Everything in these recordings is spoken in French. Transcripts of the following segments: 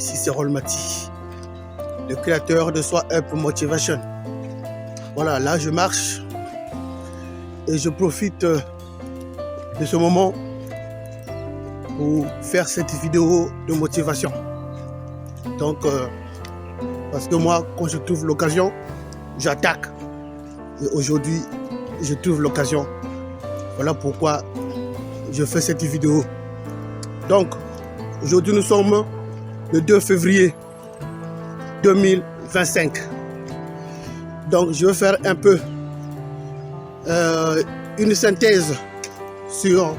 Ici c'est Rolmati, le créateur de Soi Up Motivation. Voilà, là je marche et je profite de ce moment pour faire cette vidéo de motivation. Donc, parce que moi, quand je trouve l'occasion, j'attaque. Et aujourd'hui, je trouve l'occasion. Voilà pourquoi je fais cette vidéo. Donc, aujourd'hui, nous sommes le 2 février 2025. Donc, je vais faire un peu une synthèse sur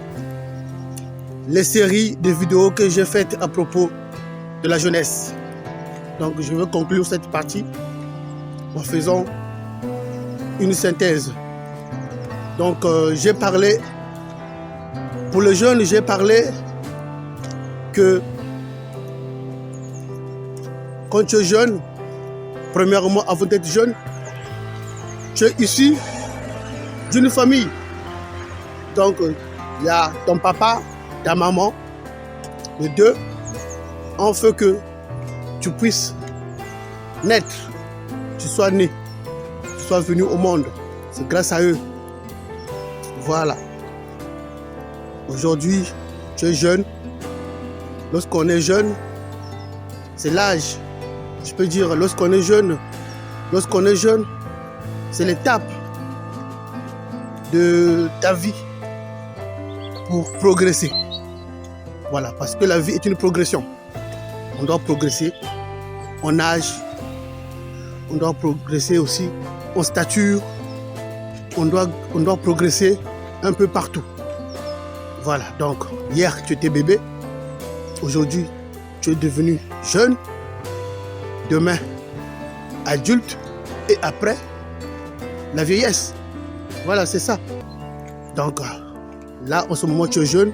les séries de vidéos que j'ai faites à propos de la jeunesse. Donc, je vais conclure cette partie en faisant une synthèse. Donc, j'ai parlé, pour les jeunes, j'ai parlé que quand tu es jeune, premièrement, avant d'être jeune, tu es issu d'une famille. Donc, il y a ton papa, ta maman, les deux ont fait que tu puisses naître, tu sois né, tu sois venu au monde. C'est grâce à eux. Voilà. Aujourd'hui, tu es jeune. Lorsqu'on est jeune, c'est l'âge. Je peux dire, lorsqu'on est jeune, c'est l'étape de ta vie pour progresser. Voilà, parce que la vie est une progression. On doit progresser en âge, on doit progresser aussi en stature, on doit progresser un peu partout. Voilà, donc hier tu étais bébé, aujourd'hui tu es devenu jeune, demain adulte et après la vieillesse. Voilà, c'est ça. Donc là en ce moment tu es jeune,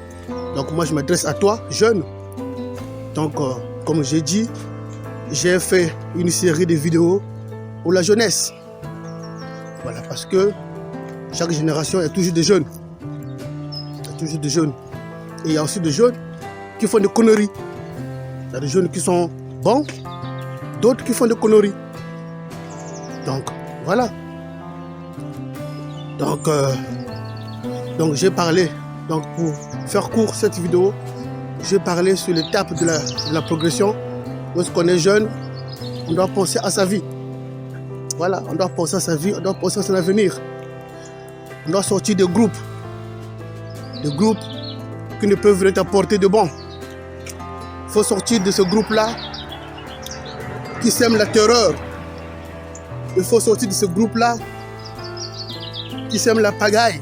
donc moi je m'adresse à toi, jeune. Donc comme j'ai dit, j'ai fait une série de vidéos pour la jeunesse. Voilà, parce que chaque génération, il y a toujours des jeunes. Il y a toujours des jeunes. Et il y a aussi des jeunes qui font des conneries. Il y a des jeunes qui sont bons, d'autres qui font des conneries. Donc, voilà. Donc j'ai parlé, donc pour faire court cette vidéo, j'ai parlé sur l'étape de la progression. Lorsqu'on est jeune, on doit penser à sa vie. Voilà, on doit penser à sa vie, on doit penser à son avenir. On doit sortir des groupes qui ne peuvent rien t'apporter de bon. Il faut sortir de ce groupe-là qui sème la terreur. Il faut sortir de ce groupe-là qui sème la pagaille.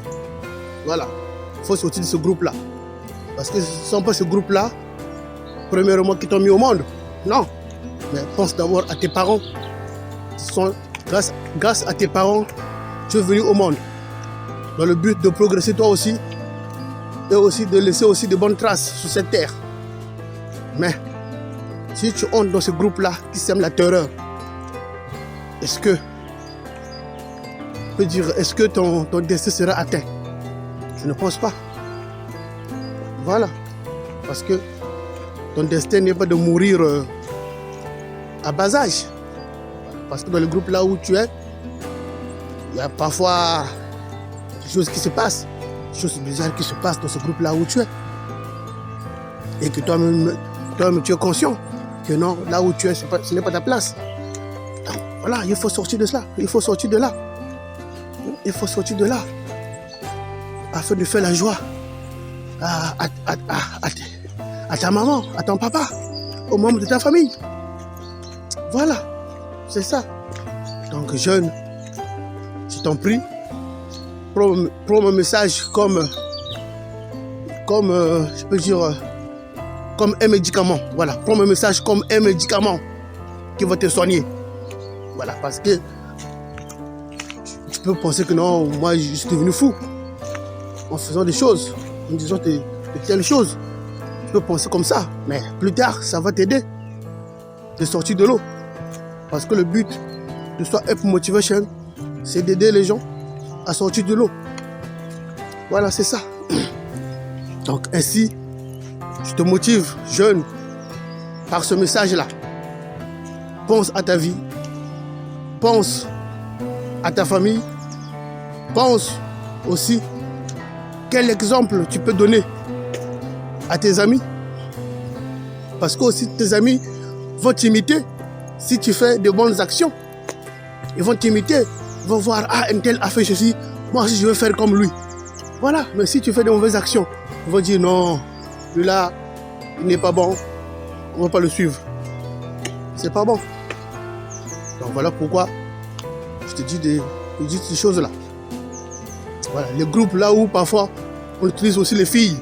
Voilà, il faut sortir de ce groupe-là. Parce que ce ne sont pas ce groupe-là, premièrement, qui t'ont mis au monde. Non, mais pense d'abord à tes parents. Grâce à tes parents, tu es venu au monde. Dans le but de progresser toi aussi. Et aussi de laisser aussi de bonnes traces sur cette terre. Mais, si tu entres dans ce groupe-là qui sème la terreur, est-ce que ton destin sera atteint? Je ne pense pas. Voilà. Parce que ton destin n'est pas de mourir à bas âge. Parce que dans le groupe là où tu es, il y a parfois des choses qui se passent, des choses bizarres qui se passent dans ce groupe là où tu es. Et que toi-même tu es conscient que non, là où tu es, ce n'est pas ta place. Donc, voilà, il faut sortir de cela, il faut sortir de là. Il faut sortir de là afin de faire la joie à ta maman, à ton papa, aux membres de ta famille. Voilà, c'est ça. Donc jeune, je t'en prie, prends mon message comme je peux dire, comme un médicament. Voilà, prends mon message comme un médicament qui va te soigner. Voilà, parce que tu peux penser que non, moi je suis devenu fou en faisant des choses, en disant de telles choses. Tu peux penser comme ça, mais plus tard, ça va t'aider de sortir de l'eau. Parce que le but de Soi Up Motivation, c'est d'aider les gens à sortir de l'eau. Voilà, c'est ça. Donc ainsi, je te motive, jeune, par ce message-là. pense à ta vie, pense à ta famille, pense aussi quel exemple tu peux donner à tes amis. Parce que aussi tes amis vont t'imiter si tu fais de bonnes actions. Ils vont t'imiter, ils vont voir, ah, un tel a fait ceci, moi aussi je veux faire comme lui. Voilà, mais si tu fais de mauvaises actions, ils vont dire non, lui là, il n'est pas bon, on ne va pas le suivre. C'est pas bon. Donc voilà pourquoi je te dis ces choses-là. Voilà, les groupes là où parfois on utilise aussi les filles.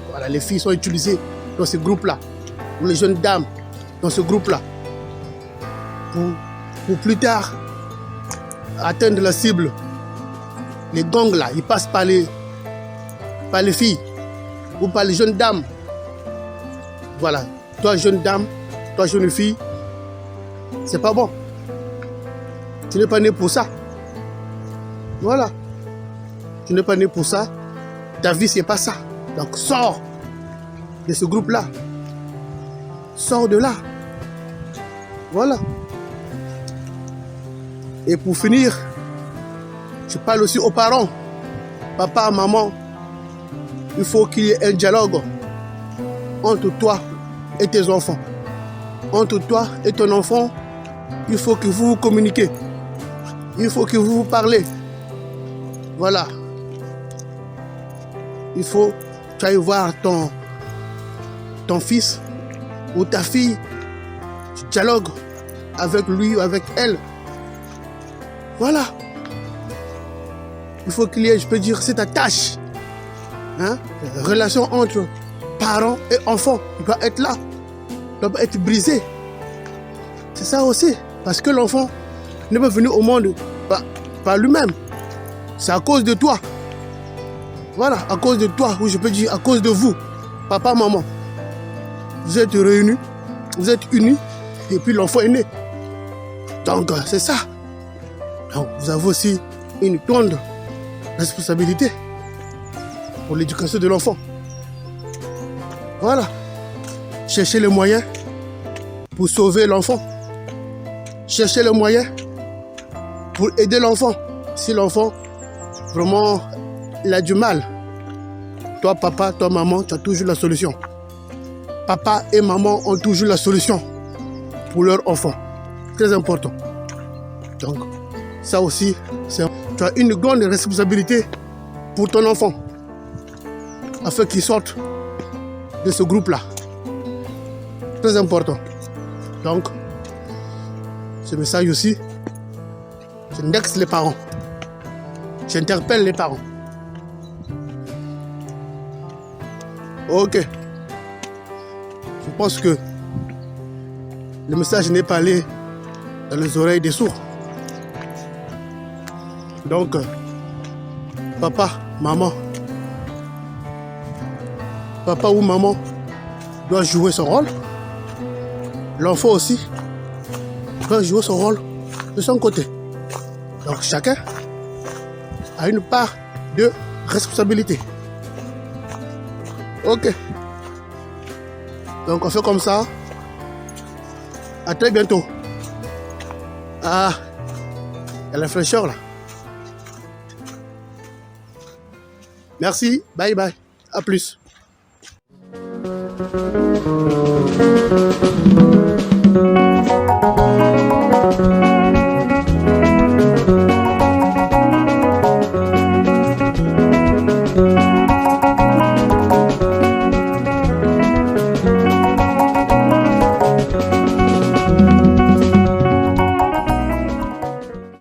Voilà, les filles sont utilisées dans ces groupes-là. Ou les jeunes dames dans ce groupe-là. Pour plus tard atteindre la cible. Les gangs là, ils passent par les filles ou par les jeunes dames. Voilà, toi jeune dame, toi jeune fille, c'est pas bon. Tu n'es pas né pour ça. Voilà. Tu n'es pas né pour ça. Ta vie, c'est pas ça. Donc sors de ce groupe-là. Sors de là. Voilà. Et pour finir, je parle aussi aux parents. Papa, maman, il faut qu'il y ait un dialogue entre toi et tes enfants. Entre toi et ton enfant, il faut que vous vous communiquiez. Il faut que vous vous parlez. Voilà. Il faut que tu ailles voir ton fils ou ta fille. Tu dialogues avec lui ou avec elle. Voilà. Il faut qu'il y ait, je peux dire, c'est ta tâche. Hein? La relation entre parents et enfants doit être là. Doit être brisée. C'est ça aussi. Parce que l'enfant n'est pas venu au monde par lui-même. C'est à cause de toi. Voilà, à cause de toi, ou je peux dire à cause de vous, papa, maman. Vous êtes réunis, vous êtes unis, et puis l'enfant est né. Donc, c'est ça. Donc, vous avez aussi une grande responsabilité pour l'éducation de l'enfant. Voilà. Cherchez les moyens pour sauver l'enfant. Cherchez les moyens pour aider l'enfant. Si l'enfant, vraiment, il a du mal. Toi, papa, toi, maman, tu as toujours la solution. Papa et maman ont toujours la solution pour leur enfant. Très important. Donc, ça aussi, tu as une grande responsabilité pour ton enfant, afin qu'il sorte de ce groupe-là. Très important. Donc, ce message aussi, j'indexe les parents. J'interpelle les parents. Ok. Je pense que le message n'est pas allé dans les oreilles des sourds. Donc, papa, maman, papa ou maman doit jouer son rôle. L'enfant aussi doit jouer son rôle de son côté. Donc, chacun a une part de responsabilité. Ok. Donc, on fait comme ça. À très bientôt. Ah, il y a la fraîcheur là. Merci, bye bye, à plus.